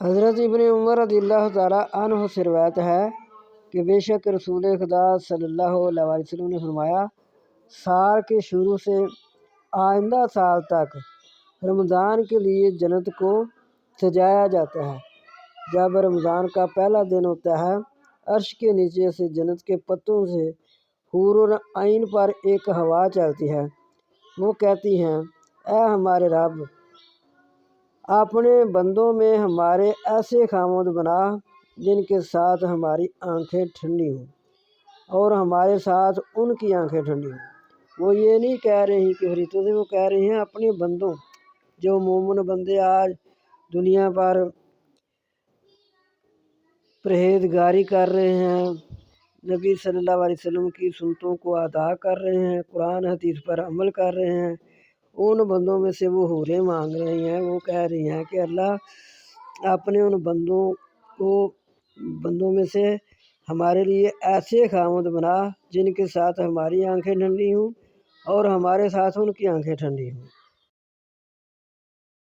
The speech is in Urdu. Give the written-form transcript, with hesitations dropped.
حضرت ابن عمر رضی اللہ تعالیٰ عنہ سے روایت ہے کہ بے شک رسول خدا صلی اللہ علیہ وسلم نے فرمایا، سال کے شروع سے آئندہ سال تک رمضان کے لیے جنت کو سجایا جاتا ہے۔ جب رمضان کا پہلا دن ہوتا ہے، عرش کے نیچے سے جنت کے پتوں سے حور العین پر ایک ہوا چلتی ہے۔ وہ کہتی ہیں، اے ہمارے رب، اپنے بندوں میں ہمارے ایسے خامد بنا جن کے ساتھ ہماری آنکھیں ٹھنڈی ہوں اور ہمارے ساتھ ان کی آنکھیں ٹھنڈی ہوں۔ وہ یہ نہیں کہہ رہی کہ فرشتوں سے، وہ کہہ رہی ہیں اپنے بندوں، جو مومن بندے آج دنیا پر پرہیزگاری کر رہے ہیں، نبی صلی اللہ علیہ وسلم کی سنتوں کو ادا کر رہے ہیں، قرآن حدیث پر عمل کر رہے ہیں، ان بندوں میں سے وہ حوریں مانگ رہی ہیں۔ وہ کہہ رہی ہیں کہ اللہ اپنے ان بندوں میں سے ہمارے لیے ایسے خامد بنا جن کے ساتھ ہماری آنکھیں ٹھنڈی ہوں اور ہمارے ساتھ ان کی آنکھیں ٹھنڈی ہوں۔